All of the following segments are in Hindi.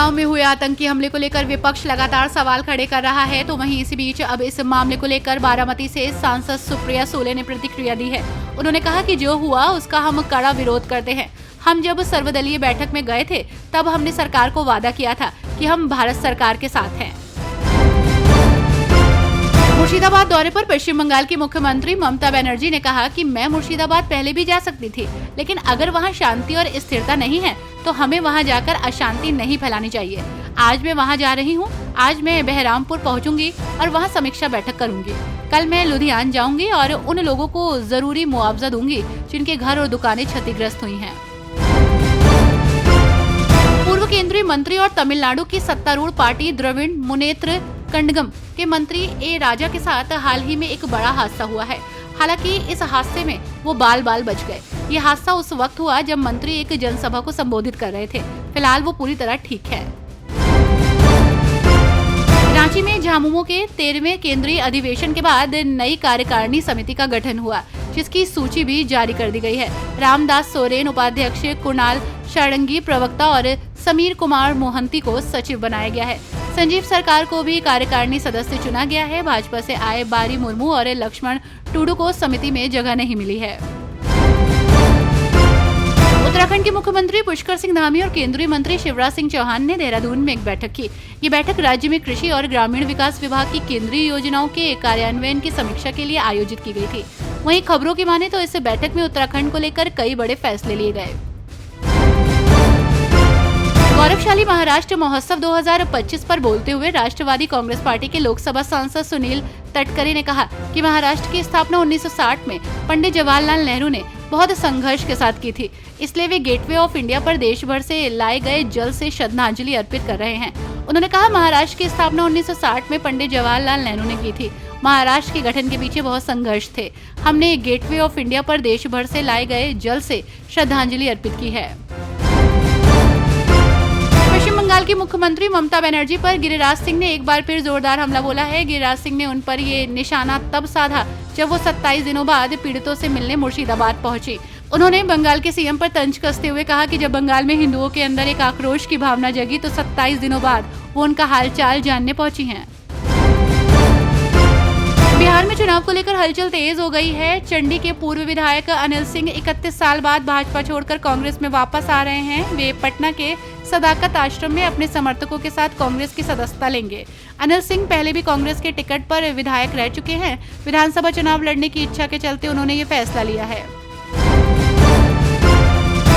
उन्नाव में हुए आतंकी हमले को लेकर विपक्ष लगातार सवाल खड़े कर रहा है, तो वहीं इसी बीच अब इस मामले को लेकर बारामती से सांसद सुप्रिया सूले ने प्रतिक्रिया दी है। उन्होंने कहा कि जो हुआ उसका हम कड़ा विरोध करते हैं। हम जब सर्वदलीय बैठक में गए थे तब हमने सरकार को वादा किया था कि हम भारत सरकार के साथ हैं। मुर्शिदाबाद दौरे पर पश्चिम बंगाल की मुख्यमंत्री ममता बनर्जी ने कहा कि मैं मुर्शिदाबाद पहले भी जा सकती थी, लेकिन अगर वहां शांति और स्थिरता नहीं है तो हमें वहां जाकर अशांति नहीं फैलानी चाहिए। आज मैं वहां जा रही हूं। आज मैं बहरामपुर पहुंचूंगी और वहां समीक्षा बैठक करूंगी। कल मैं लुधियाना जाऊंगी और उन लोगों को जरूरी मुआवजा दूंगी जिनके घर और दुकानें क्षतिग्रस्त हुई हैं। पूर्व केंद्रीय मंत्री और तमिलनाडु की सत्तारूढ़ पार्टी द्रविड़ मुनेत्र कड़गम के मंत्री ए राजा के साथ हाल ही में एक बड़ा हादसा हुआ है। हालांकि इस हादसे में वो बाल बच गए। ये हादसा उस वक्त हुआ जब मंत्री एक जनसभा को संबोधित कर रहे थे। फिलहाल वो पूरी तरह ठीक है। रांची में झामुमो के 13वें केंद्रीय अधिवेशन के बाद नई कार्यकारिणी समिति का गठन हुआ, जिसकी सूची भी जारी कर दी गई है। रामदास सोरेन उपाध्यक्ष, कुणाल षडंगी प्रवक्ता और समीर कुमार मोहंती को सचिव बनाया गया है। संजीव सरकार को भी कार्यकारिणी सदस्य चुना गया है। भाजपा से आए बारी मुर्मू और लक्ष्मण टुडू को समिति में जगह नहीं मिली है। उत्तराखंड के मुख्यमंत्री पुष्कर सिंह धामी और केंद्रीय मंत्री शिवराज सिंह चौहान ने देहरादून में एक बैठक की। ये बैठक राज्य में कृषि और ग्रामीण विकास विभाग की केंद्रीय योजनाओं के कार्यान्वयन की समीक्षा के लिए आयोजित की गई थी। वहीं खबरों की माने तो इस बैठक में उत्तराखंड को लेकर कई बड़े फैसले लिए गए। गौरवशाली महाराष्ट्र महोत्सव 2025 पर बोलते हुए राष्ट्रवादी कांग्रेस पार्टी के लोकसभा सांसद सुनील तटकरे ने कहा कि महाराष्ट्र की स्थापना 1960 में पंडित जवाहरलाल नेहरू ने बहुत संघर्ष के साथ की थी, इसलिए वे गेटवे ऑफ इंडिया पर देश भर से लाए गए जल से श्रद्धांजलि अर्पित कर रहे हैं। उन्होंने कहा, महाराष्ट्र की स्थापना 1960 में पंडित जवाहरलाल नेहरू ने की थी। महाराष्ट्र के गठन के पीछे बहुत संघर्ष थे। हमने गेटवे ऑफ इंडिया पर देश भर से लाए गए जल से श्रद्धांजलि अर्पित की है। पश्चिम बंगाल की मुख्यमंत्री ममता बनर्जी पर गिरिराज सिंह ने एक बार फिर जोरदार हमला बोला है। गिरिराज सिंह ने उन पर ये निशाना तब साधा जब वो 27 दिनों बाद पीड़ितों से मिलने मुर्शिदाबाद पहुंची। उन्होंने बंगाल के सीएम पर तंज कसते हुए कहा कि जब बंगाल में हिंदुओं के अंदर एक आक्रोश की भावना जगी तो 27 दिनों बाद वो उनका हालचाल जानने पहुंची हैं। बिहार में चुनाव को लेकर हलचल तेज हो गई है। चंडी के पूर्व विधायक अनिल सिंह 31 साल बाद भाजपा छोड़कर कांग्रेस में वापस आ रहे हैं। वे पटना के सदाकत आश्रम में अपने समर्थकों के साथ कांग्रेस की सदस्यता लेंगे। अनिल सिंह पहले भी कांग्रेस के टिकट पर विधायक रह चुके हैं। विधानसभा चुनाव लड़ने की इच्छा के चलते उन्होंने ये फैसला लिया है।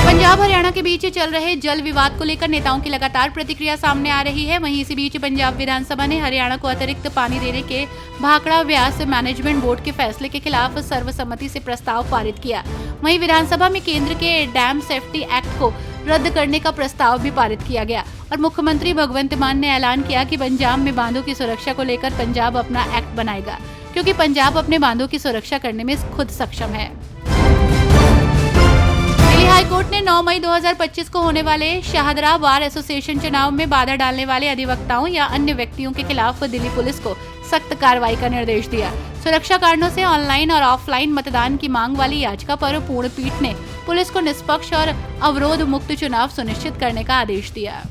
पंजाब हरियाणा के बीच चल रहे जल विवाद को लेकर नेताओं की लगातार प्रतिक्रिया सामने आ रही है। वहीं इसी बीच पंजाब विधानसभा ने हरियाणा को अतिरिक्त पानी देने के भाखड़ा व्यास मैनेजमेंट बोर्ड के फैसले के खिलाफ सर्वसम्मति से प्रस्ताव पारित किया। वहीं विधानसभा में केंद्र के डैम सेफ्टी एक्ट को रद्द करने का प्रस्ताव भी पारित किया गया और मुख्यमंत्री भगवंत मान ने ऐलान किया कि पंजाब में बांधों की सुरक्षा को लेकर पंजाब अपना एक्ट बनाएगा, क्योंकि पंजाब अपने बांधों की सुरक्षा करने में खुद सक्षम है। दिल्ली हाईकोर्ट ने 9 मई 2025 को होने वाले शाहदरा बार एसोसिएशन चुनाव में बाधा डालने वाले अधिवक्ताओं या अन्य व्यक्तियों के खिलाफ दिल्ली पुलिस को सख्त कार्रवाई का निर्देश दिया। सुरक्षा कारणों से ऑनलाइन और ऑफलाइन मतदान की मांग वाली याचिका पर पूर्ण पीठ ने पुलिस को निष्पक्ष और अवरोध मुक्त चुनाव सुनिश्चित करने का आदेश दिया।